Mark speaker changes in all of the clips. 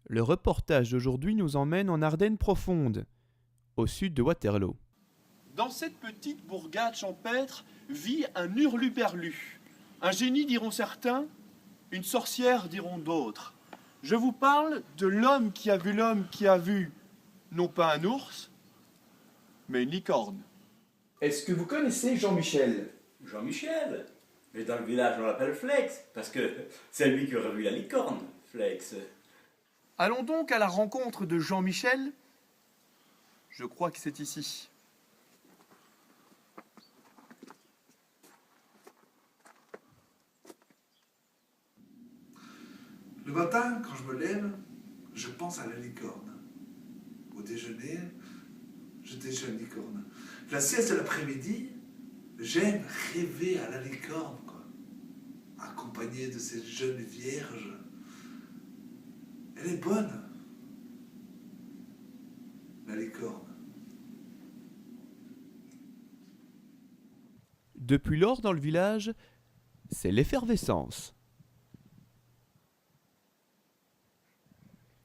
Speaker 1: Le reportage d'aujourd'hui nous emmène en Ardennes profonde, au sud de Waterloo.
Speaker 2: Dans cette petite bourgade champêtre vit un hurluberlu. Un génie diront certains, une sorcière diront d'autres. Je vous parle de l'homme qui a vu, non pas un ours, mais une licorne.
Speaker 3: Est-ce que vous connaissez Jean-Michel?
Speaker 4: Jean-Michel. Mais dans le village, on l'appelle Flex, parce que c'est lui qui aurait vu la licorne, Flex.
Speaker 2: Allons donc à la rencontre de Jean-Michel. Je crois que c'est ici.
Speaker 5: Le matin, quand je me lève, je pense à la licorne. Au déjeuner, je déjeune licorne. La sieste de l'après-midi, j'aime rêver à la licorne, quoi. Accompagnée de cette jeune vierge. Elle est bonne, la licorne.
Speaker 1: Depuis lors, dans le village, c'est l'effervescence.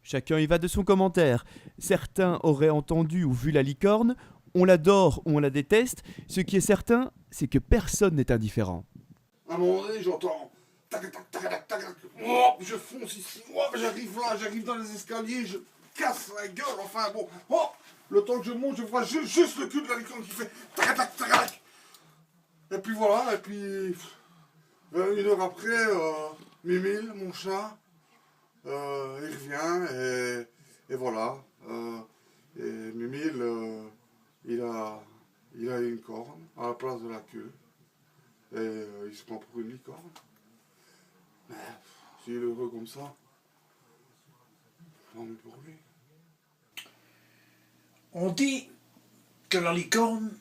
Speaker 1: Chacun y va de son commentaire. Certains auraient entendu ou vu la licorne, on l'adore ou on la déteste. Ce qui est certain, c'est que personne n'est indifférent.
Speaker 5: À un moment donné, j'entends tac tac tac tac tac. Oh, je fonce ici. Oh, j'arrive là, j'arrive dans les escaliers, je casse la gueule. Enfin bon, oh, le temps que je monte, je vois juste le cul de la licorne qui fait tac tac tac tac. Et puis voilà, et puis une heure après, Mimile, mon chat, il revient et voilà. Et Mimile, il a une corne à la place de la queue. Et il se prend pour une licorne. Mais s'il est heureux comme ça, tant mieux pour lui.
Speaker 6: On dit que la licorne,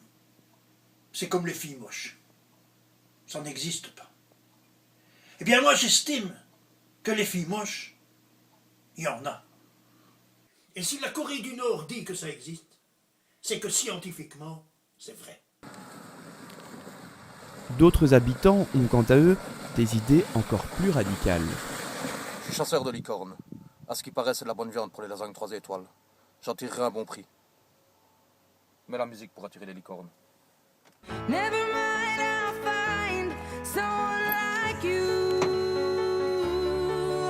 Speaker 6: c'est comme les filles moches. Ça n'existe pas. Eh bien moi j'estime que les filles moches, il y en a. Et si la Corée du Nord dit que ça existe, c'est que scientifiquement, c'est vrai.
Speaker 1: D'autres habitants ont quant à eux des idées encore plus radicales.
Speaker 7: Je suis chasseur de licornes. À ce qui paraît, c'est de la bonne viande pour les lasagnes 3 étoiles. J'en tirerai un bon prix. Mais la musique pour attirer les licornes.
Speaker 8: Never mind, I'll find someone like you.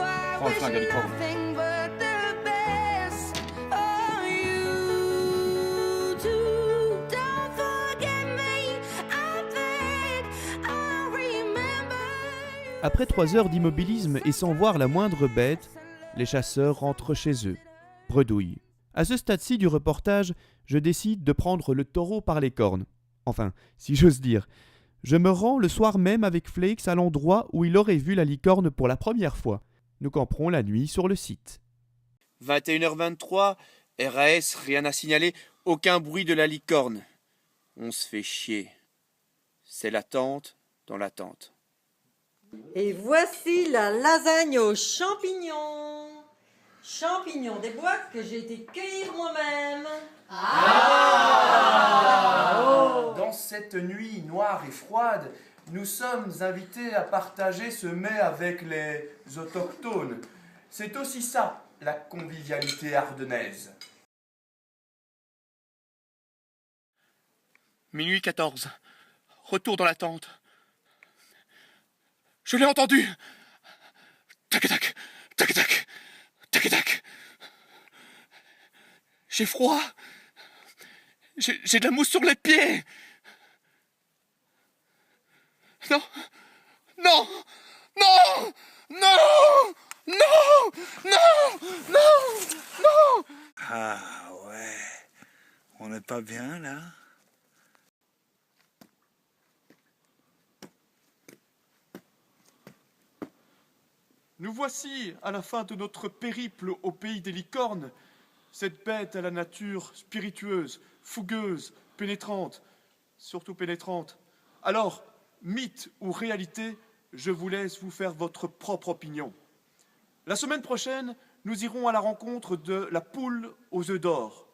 Speaker 8: I
Speaker 7: Prends le
Speaker 8: wish
Speaker 7: flingue à licorne.
Speaker 8: nothing but the best of you too. Don't forget me, I beg, I remember you.
Speaker 1: Après 3 heures d'immobilisme et sans voir la moindre bête, les chasseurs rentrent chez eux, bredouilles. À ce stade-ci du reportage, je décide de prendre le taureau par les cornes. Enfin, si j'ose dire. Je me rends le soir même avec Flakes à l'endroit où il aurait vu la licorne pour la première fois. Nous camperons la nuit sur le site.
Speaker 2: 21h23, RAS, rien à signaler, aucun bruit de la licorne. On se fait chier. C'est l'attente dans l'attente.
Speaker 9: Et voici la lasagne aux champignons. Champignons des bois que j'ai été cueillir moi-même.
Speaker 2: Dans cette nuit noire et froide, nous sommes invités à partager ce mets avec les autochtones. C'est aussi ça, la convivialité ardennaise. Minuit 14. Retour dans la tente. Je l'ai entendu. Tac-tac, tac-tac, tac-tac. J'ai froid. J'ai de la mousse sur les pieds. Non, non, non, non, non, non, non, non.
Speaker 10: Ah ouais, on n'est pas bien là?
Speaker 2: Nous voici à la fin de notre périple au pays des licornes, cette bête à la nature spiritueuse, fougueuse, pénétrante, surtout pénétrante. Alors, mythe ou réalité, je vous laisse vous faire votre propre opinion. La semaine prochaine, nous irons à la rencontre de la poule aux œufs d'or.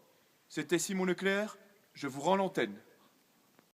Speaker 2: C'était Simon Leclerc, je vous rends l'antenne.